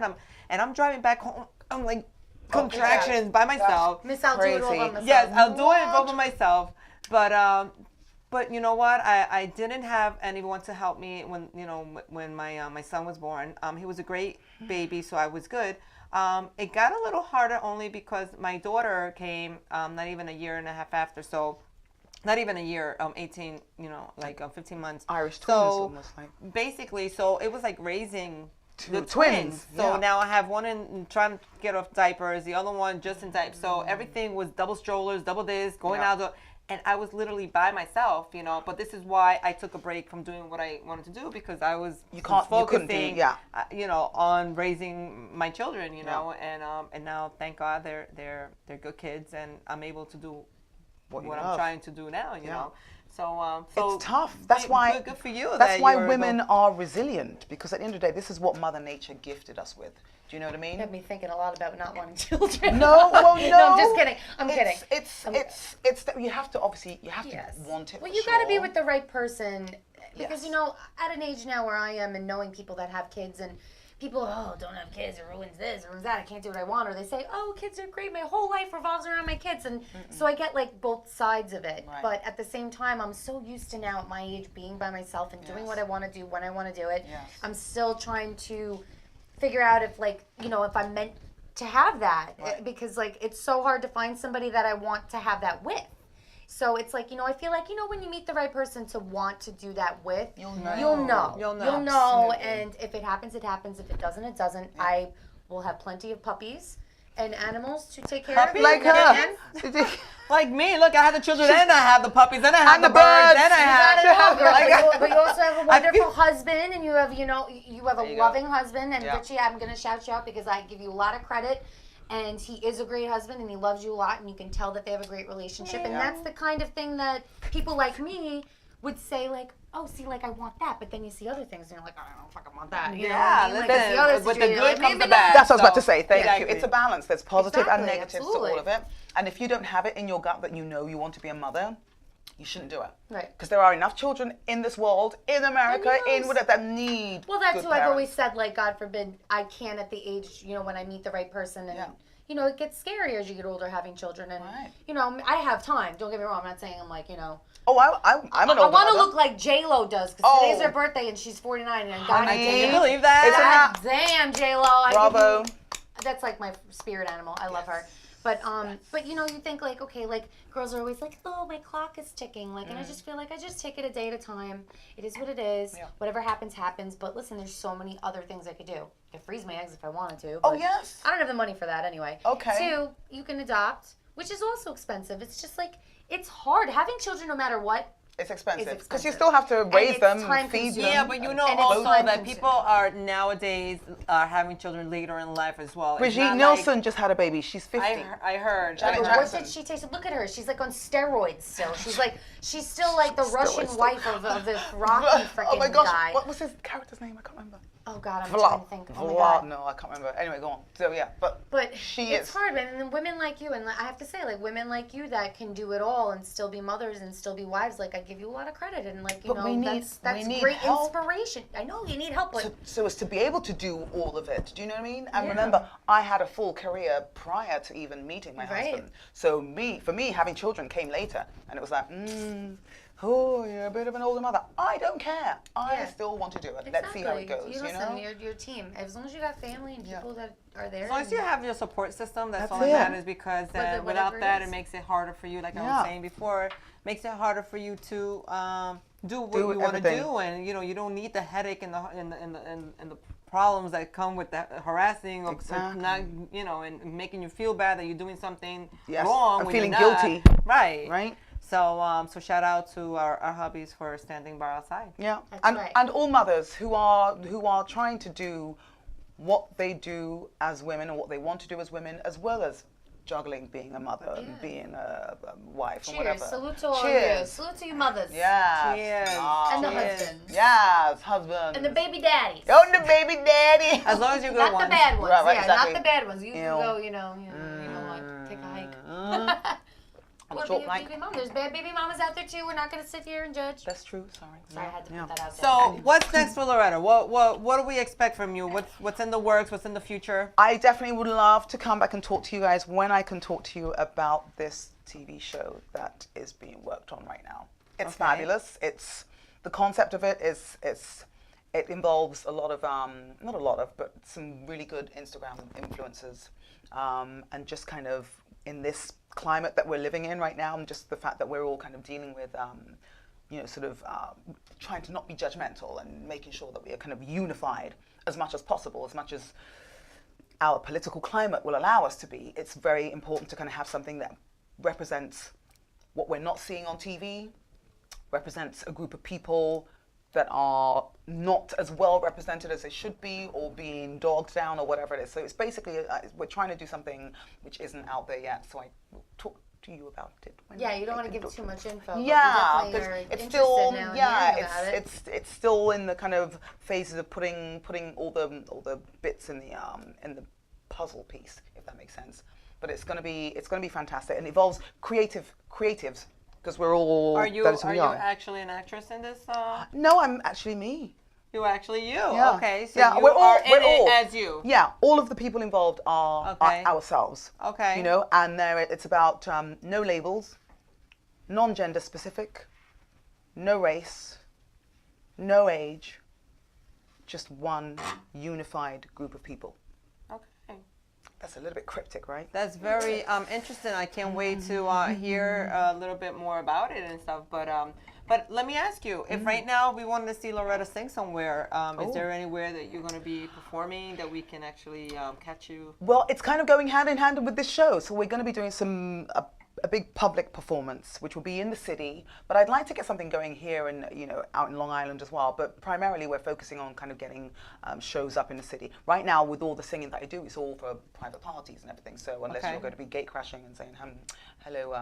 And I'm driving back home. I'm like, contractions by myself. Miss, I'll do it all by myself. Yes, I'll do it all by myself. But you know what? I didn't have anyone to help me when my son was born. He was a great baby, so I was good. It got a little harder only because my daughter came not even a year and a half after. So not even a year, 18, 15 months. Irish twins, almost like. Basically, so it was like raising the twins. So now I have one in trying to get off diapers, the other one just in diapers. So everything was double strollers, double this, going out. And I was literally by myself, but this is why I took a break from doing what I wanted to do, because I was focusing, on raising my children, and now thank God they're good kids, and I'm able to do what I'm trying to do now, you know. So it's tough. That's why good for you. That's why women are resilient, because at the end of the day, this is what Mother Nature gifted us with. Do you know what I mean? Had me thinking a lot about not wanting children. No, no, I'm just kidding. I'm kidding. It's that you have to want it. Well, you got to be with the right person, because at an age now where I am, and knowing people that have kids, and people, don't have kids, it ruins this, it ruins that, I can't do what I want, or they say, kids are great, my whole life revolves around my kids, and so I get like both sides of it. Right. But at the same time, I'm so used to now at my age being by myself and doing what I want to do when I want to do it. Yes. I'm still trying to figure out if if I'm meant to have that, because it's so hard to find somebody that I want to have that with. So it's like, I feel like, when you meet the right person to want to do that with, you'll know. And if it happens, it happens. If it doesn't, it doesn't. Yeah. I will have plenty of puppies and animals to take care of. Like her. Like me. Look, I have the children, and I have the puppies, and I have the birds, and I have. But you also have a wonderful husband, and you have, you have a loving husband. And Richie, I'm going to shout you out because I give you a lot of credit. And he is a great husband, and he loves you a lot, and you can tell that they have a great relationship. Yeah. And that's the kind of thing that people like me would say, like, I want that. But then you see other things, and you're like, I don't fucking want that. You know what I mean? Listen, with the good comes the bad. That's what I was about to say. Thank you. It's a balance. There's positive and negatives to all of it. And if you don't have it in your gut that you want to be a mother, you shouldn't do it. Right. Because there are enough children in this world, in America, in whatever, that need Well, that's good who I've parents. always said, like, God forbid, I can at the age, when I meet the right person. And, you know, it gets scarier as you get older having children. And, Right. you know, I have time. Don't get me wrong. I'm not saying I'm like, you know. Oh, I'm an I older want to mother. look like J-Lo does because today's Oh. her birthday and she's 49. And God, Honey. Can you believe that? It's God damn, J-Lo. Bravo. That's like my spirit animal. I love her. But you know, you think like, okay, like girls are always like, oh, my clock is ticking. Like, and I just feel like I just take it a day at a time. It is what it is. Yeah. Whatever happens, happens. But listen, there's so many other things I could do. I could freeze my eggs if I wanted to. Oh, but yes. I don't have the money for that anyway. Okay. 2, you can adopt, which is also expensive. It's just like, it's hard. Having children, no matter what, It's expensive It's because you expensive. still have to raise it's them, time feed them. consuming. Yeah, but you know And it's also time that consuming. people are nowadays having children later in life as well. It's Brigitte not Nielsen just had a baby. She's 50. I heard. Janet But Jackson. what did she taste? Look at her. She's like on steroids still. She's still like the Russian still- wife of this Rocky freaking Oh my gosh, guy. what was his character's name? I can't remember. Oh God, I'm trying to think. Oh my God. No, I can't remember. Anyway, go on. So yeah, but she it's is. hard, man. And then women like you, and I have to say, like women like you that can do it all and still be mothers and still be wives. Like I give you a lot of credit, and like you But know, we need- that's we need great help. inspiration. I know you need help, but So as to be able to do all of it, do you know what I mean? And Yeah. remember, I had a full career prior to even meeting my Right. husband. So for me, having children came later, and it was like, oh, you're a bit of an older mother. I don't care. I Yeah. still want to do it. Let's see how it goes. You You listen, know? your team. As long as you got family and people that are there. As long as and- you have your support system, that's That's all that it. matters, because Whatever without it that, is. it makes it harder for you, like I Yeah. was saying before, makes it harder for you to do what Do you want to everything. do, and you know, you don't need the headache and the problems that come with that harassing or Exactly. not, you know, and making you feel bad that you're doing something Yes, wrong and when feeling you're not. guilty. Right. Right? So shout out to our hubbies for standing by our side. Yeah, That's and right. and all mothers who are trying to do what they do as women and what they want to do as women, as well as juggling being a mother and being a wife and Cheers. whatever. Salute to all of you. Cheers. Salute to you mothers. Yes. Cheers. And the Cheers. husbands. Yes, husband. And the baby daddies. Oh, the baby daddy. As long as you're good Not ones. the bad ones. Right, yeah, exactly. not the bad ones. You Ew. can go, you know what, take a hike. On Or a short be a hike. baby mom. There's bad baby mamas out there too. We're not going to sit here and judge. That's true. Sorry. Sorry, I had to Yeah. put that out there. So what's next for Loretta? What do we expect from you? What's in the works? What's in the future? I definitely would love to come back and talk to you guys when I can talk to you about this TV show that is being worked on right now. It's Okay. fabulous. It's the concept of it is it involves a lot of not a lot of, but some really good Instagram influencers, and just kind of in this climate that we're living in right now, and just the fact that we're all kind of dealing with sort of trying to not be judgmental and making sure that we are kind of unified as much as possible, as much as our political climate will allow us to be. It's very important to kind of have something that represents what we're not seeing on TV, represents a group of people that are not as well represented as they should be, or being dogged down, or whatever it is. So it's basically, we're trying to do something which isn't out there yet, so I will talk to you about it. when Yeah, you don't I want to can give talk too you. much info. But Yeah, we because definitely are it's interested still now in yeah, hearing about it. it's still in the kind of phases of putting all the bits in the puzzle piece, if that makes sense. But it's gonna be fantastic, and it involves creatives, because we're all Are you relatively young. actually an actress in this? No, I'm actually me. You actually you? Yeah. Okay, so Yeah, you we're all- are in we're all- it as you. Yeah, all of the people involved are Okay. ourselves. Okay. You know, and it's about no labels, non-gender specific, no race, no age, just one unified group of people. Okay. That's a little bit cryptic, right? That's very interesting. I can't wait to hear a little bit more about it and stuff. But let me ask you, if right now we wanted to see Loretta sing somewhere, is there anywhere that you're going to be performing that we can actually catch you? Well, it's kind of going hand in hand with this show. So we're going to be doing a big public performance, which will be in the city. But I'd like to get something going here and out in Long Island as well. But primarily, we're focusing on kind of getting shows up in the city. Right now, with all the singing that I do, it's all for private parties and everything. So unless Okay. you're going to be gate crashing and saying, hello,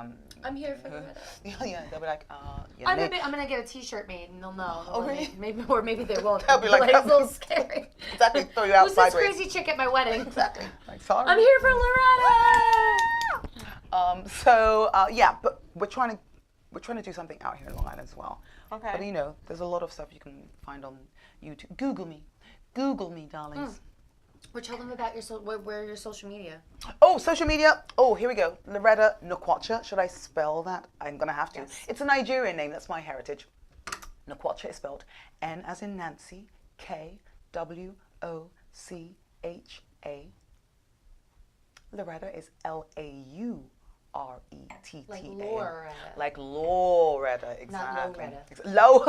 I'm here for Loretta. yeah, they'll be like, I'm gonna get a T-shirt made, and they'll know. Oh, really? Maybe they won't. They'll be like, it's a little scary. exactly, throw you out Who's this sideways. crazy chick at my wedding? Exactly. Like, sorry. I'm here for Loretta. Yeah, but we're trying to do something out here in Long Island as well. Okay. But there's a lot of stuff you can find on YouTube. Google me, darlings. Or tell them about where your social media. Oh, social media. Oh, here we go. Loretta Nkwacha. Should I spell that? I'm going to have to. Yes. It's a Nigerian name. That's my heritage. Nkwacha is spelled N as in Nancy, K-W-O-C-H-A. Loretta is L-A-U-R-E-T-T-A. Like Loretta. Like Loretta, exactly. Loretta. Low.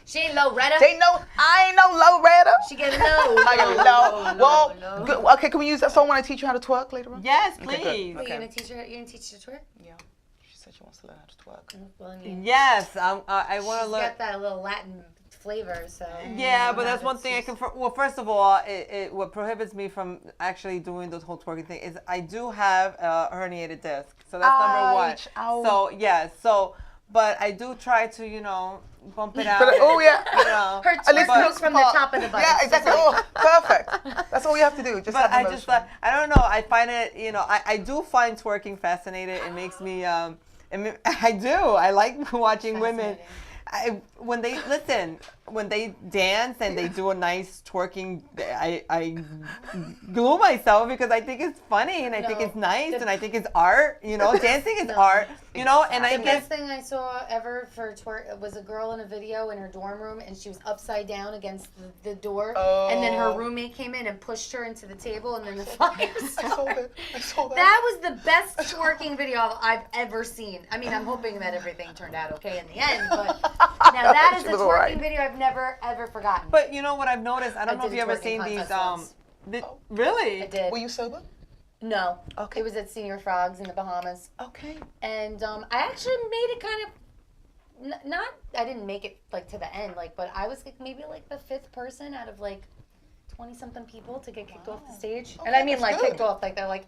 She ain't Loretta. They know, I ain't no Loretta. She get low. I get low. Well, low. good. Okay, can we use that song when I teach you how to twerk later on? Yes, Okay, good. please. Wait, Okay. you gonna teach her? You gonna teach her to twerk? Yeah. She said she wants to learn how to twerk. Well, I mean, Yes, I want to she's learn. got that little Latin flavor, so. Yeah, but know, that's one thing I can. Well, first of all, what prohibits me from actually doing the whole twerking thing is I do have a herniated disc, so that's number one. Ouch, ow. So yeah, but I do try to bump it out. But, oh yeah. Her At least twerk the goes from the part. top of the button. Yeah, exactly. Oh, perfect. That's all you have to do. Just But have I the just motion. I don't know. I find it I do find twerking fascinating. It makes me I do. I like watching women. When they dance and they do a nice twerking, I glue myself because I think it's funny and I think it's nice and I think it's art. Dancing is art. And I The guess best thing I saw ever for twerk was a girl in a video in her dorm room, and she was upside down against the door, and then her roommate came in and pushed her into the table, and then the fire I started. saw that. I saw that. That was the best twerking video I've ever seen. I mean, I'm hoping that everything turned out okay in the end, but now that is She a was twerking alright. video I've never ever forgotten. But you know what I've noticed? I don't know if did you a ever twerking seen these. contest once. Really? I did. Were you sober? No. Okay. It was at Senior Frogs in the Bahamas. Okay. And I actually made it kind of not. I didn't make it like to the end, but I was like maybe like the 5th person out of like 20-something people to get kicked off the stage. And I mean that's like good. kicked off, like they're like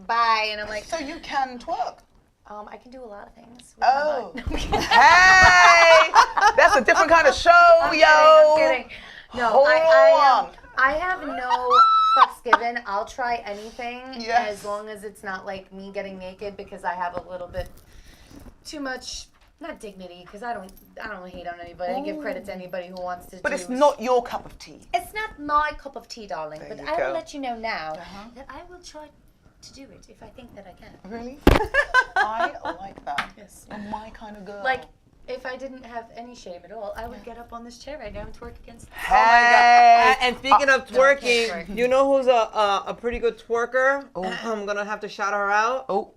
bye, and I'm like So you can twerk. I can do a lot of things. with Oh. my butt. No, I'm kidding. Hey, that's a different kind of show, I'm yo. kidding. No, Hold on. I have no fucks given. I'll try anything Yes. as long as it's not like me getting naked, because I have a little bit too much, not dignity, because I don't hate on anybody. I give credit to anybody who wants to. But it's not your cup of tea. It's not my cup of tea, darling. There But you I go. will let you know now that I will try to do it if I think that I can. Really? I like that. Yes. You're my kind of girl. Like, if I didn't have any shame at all, I would get up on this chair right now and twerk against. Hey. And speaking of twerking, twerk. you know who's a pretty good twerker? I'm gonna have to shout her out. Oh.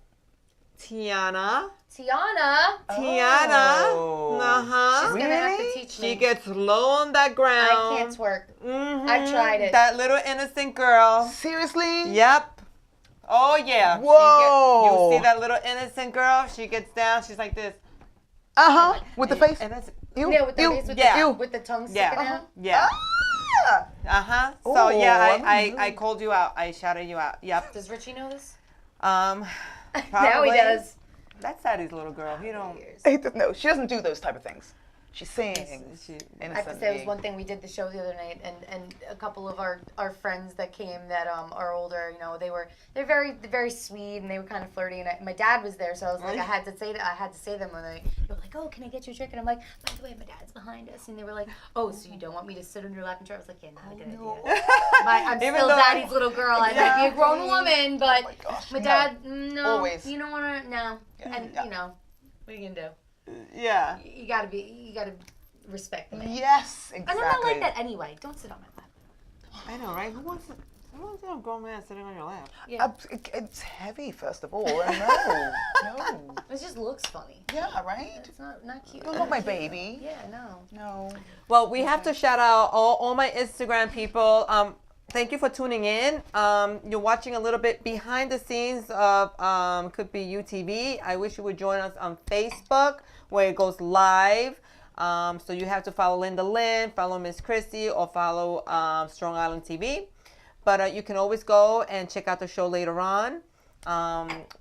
Tiana. Tiana. Tiana. Oh. Uh-huh. She's gonna have to Really? teach She me. gets low on that ground. I can't twerk. Mhm. I've tried it. That little innocent girl. Seriously? Yep. Oh yeah. Whoa. You see that little innocent girl? She gets down. She's like this. Uh-huh. With the face? And that's Ew. Yeah, with the Ew. face, with, Yeah. with the tongue Yeah. sticking out. yeah. Ah. Uh-huh. So Oh, yeah, I I called you out. I shouted you out. Yep. Does Richie know this? Now Now he does. That's Sadie's little girl. He don't. No, she doesn't do those type of things. She sings. She, I have to say, it was one thing we did the show the other night, and a couple of our friends that came that are older, they're very sweet, and they were kind of flirty, and my dad was there, so I was like, I had to say them when they were like, oh, can I get you a drink? And I'm like, by the way, my dad's behind us, and they were like, oh, so you don't want me to sit on your lap and try? I was like, yeah, not a good idea. I'm Even still though daddy's little girl. I might be a grown woman, but my gosh, my no. dad, no, Always. you don't want to, no, and Yeah. what are you gonna do? Yeah. You gotta respect the man. Yes, exactly. And I'm not like that anyway. Don't sit on my lap. I know, right? Who wants a grown man sitting on your lap? Yeah. It's heavy, first of all. No. It just looks funny. Yeah, right? It's not cute. You're not my baby. Yeah, no. No. Well, we have to shout out all my Instagram people. Thank you for tuning in. You're watching a little bit behind the scenes of could be UTV. I wish you would join us on Facebook where it goes live. So you have to follow Linda Lynn, follow Miss Christy, or follow Strong Island TV. But you can always go and check out the show later on.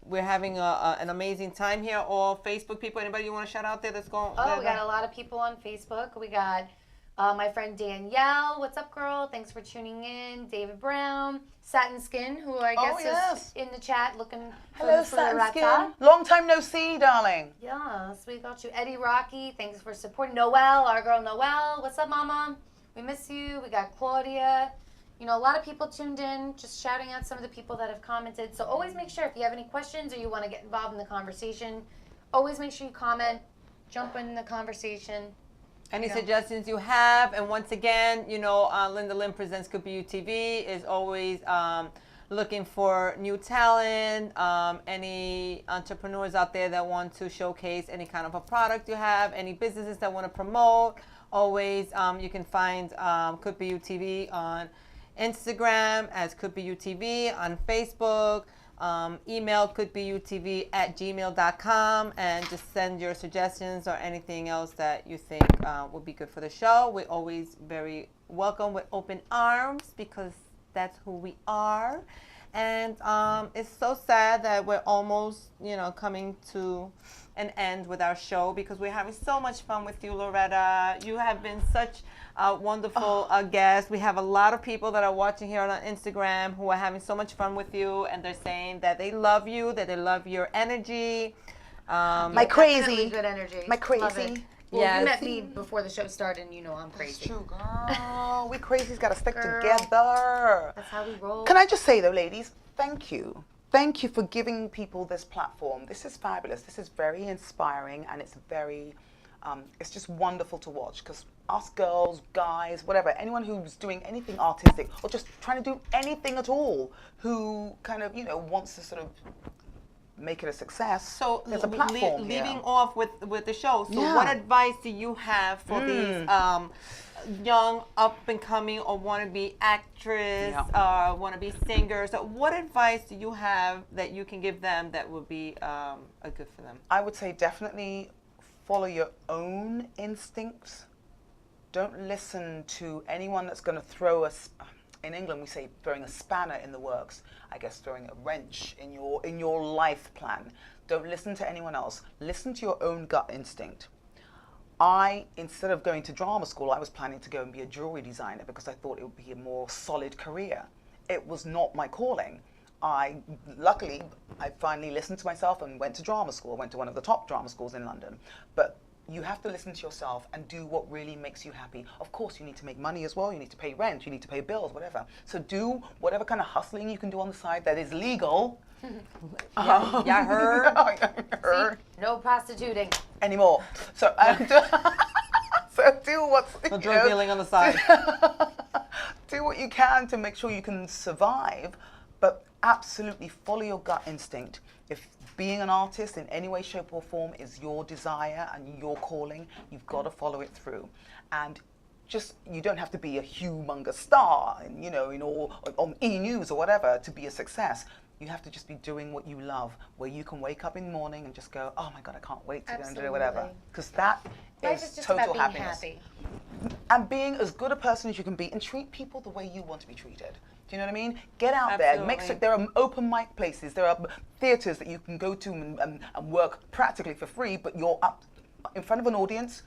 We're having an amazing time here. All Facebook people, anybody you want to shout out there that's going? Oh, we got a lot of people on Facebook. We got my friend Danielle. What's up, girl? Thanks for tuning in. David Brown. Satin Skin, who I guess yes. is in the chat looking Hello, for the Satin rata. Skin. Long time no see, darling. Yes, we got you. Eddie Rocky, thanks for supporting. Noelle, our girl Noelle. What's up, mama? We miss you. We got Claudia. You know, a lot of people tuned in, just shouting out some of the people that have commented. So always make sure if you have any questions or you want to get involved in the conversation, always make sure you comment, jump in the conversation. Any suggestions you have, and once again, you know, Linda Lynn Presents Could Be You TV is always looking for new talent, any entrepreneurs out there that want to showcase any kind of a product you have, any businesses that want to promote. Always, you can find Could Be You TV on Instagram as Could Be You TV, on Facebook. Email couldbeyoutv@gmail.com, and just send your suggestions or anything else that you think would be good for the show. We're always very welcome with open arms, because that's who we are. And it's so sad that we're almost, you know, coming to an end with our show, because we're having so much fun with you, Loretta. You have been such a wonderful guest. We have a lot of people that are watching here on Instagram who are having so much fun with you, and they're saying that they love you, that they love your energy. My crazy. Definitely good energy. My crazy. Love it. Well, Yes. you met me before the show started, and you know I'm crazy. It's true, girl. We crazies got to stick together. That's how we roll. Can I just say, though, ladies, thank you. Thank you for giving people this platform. This is fabulous. This is very inspiring, and it's very, it's just wonderful to watch, because us girls, guys, whatever, anyone who's doing anything artistic or just trying to do anything at all, who kind of, you know, wants to sort of make it a success. So there's a platform here. leaving off with the show. So Yeah. what advice do you have for these young up and coming or want to be actress, want to be singers? So what advice do you have that you can give them that would be good for them? I would say definitely follow your own instincts. Don't listen to anyone that's going to throw us. In England, we say throwing a spanner in the works. I guess throwing a wrench in your life plan. Don't listen to anyone else. Listen to your own gut instinct. Instead of going to drama school, I was planning to go and be a jewelry designer, because I thought it would be a more solid career. It was not my calling. Luckily, I finally listened to myself and went to drama school. I went to one of the top drama schools in London. But you have to listen to yourself and do what really makes you happy. Of course, you need to make money as well. You need to pay rent. You need to pay bills, whatever. So do whatever kind of hustling you can do on the side that is legal. Yeah, heard. No prostituting. Anymore. So, so do what's... No drug dealing on the side. Do what you can to make sure you can survive, but absolutely follow your gut instinct. If being an artist in any way, shape or form is your desire and your calling, you've got to follow it through. And just, you don't have to be a humongous star, you know, on E! News or whatever to be a success. You have to just be doing what you love, where you can wake up in the morning and just go, oh my God, I can't wait to go and do whatever. Because that Life is is just total about being happiness. happy. And being as good a person as you can be, and treat people the way you want to be treated. Do you know what I mean? Get out there. Make sure there are open mic places. There are theatres that you can go to and work practically for free, but you're up in front of an audience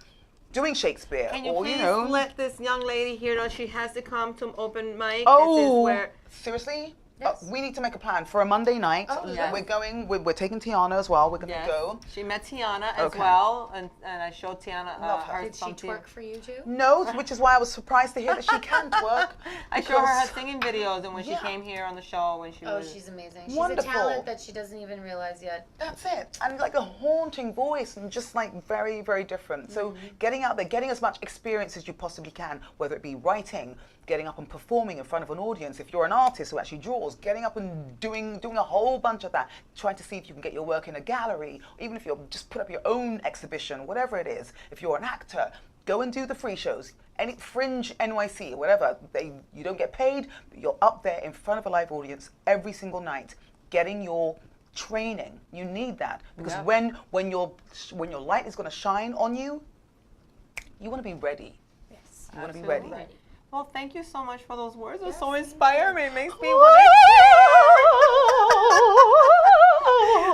doing Shakespeare. Can you or, please you know, let this young lady here know she has to come to open mic? Oh, this is where seriously? Yes. We need to make a plan for a Monday night. yes. We're going. We're taking Tiana as well. We're going to go. She met Tiana as Okay. well, and I showed Tiana Love her. her Did she some twerk for you too? No, which is why I was surprised to hear that she can twerk. I showed her her because- singing videos, and when she came here on the show, when she Oh, was she's amazing. She's Wonderful. a talent that she doesn't even realize yet. That's it. And like a haunting voice, and just like very, very different. So getting out there, getting as much experience as you possibly can, whether it be writing, getting up and performing in front of an audience. If you're an artist who actually draws, getting up and doing a whole bunch of that, trying to see if you can get your work in a gallery, even if you're just put up your own exhibition, whatever it is. If you're an actor, go and do the free shows. Any Fringe NYC, whatever. You don't get paid, but you're up there in front of a live audience every single night, getting your training. You need that, because when your light is going to shine on you, you want to be ready. Yes. You want to be ready. Ready. Well, thank you so much for those words. They're so inspiring. It makes me want to.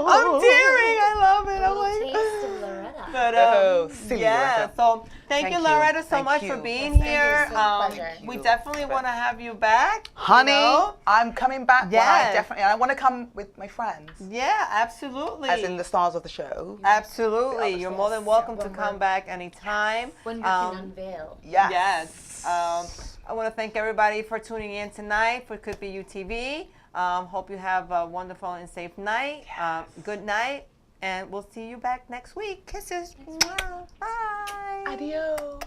I'm tearing. I love it. I'm Little like. taste of Loretta. But so silly. Yeah, Loretta. so thank you, Thank Loretta, you. so Thank much you. for being Thank you. here. It's a pleasure. We you. definitely want to have you back. Honey, You know? I'm coming back. When Yes. I want to come with my friends, Yeah, absolutely. as in the stars of the show. Absolutely. The You're other more stars. than welcome to When come we're- back anytime. When we can unveil. Yes. Yes. I want to thank everybody for tuning in tonight for Could Be You TV. Hope you have a wonderful and safe night. Good night. And we'll see you back next week. Kisses. Mwah. Bye. Adios.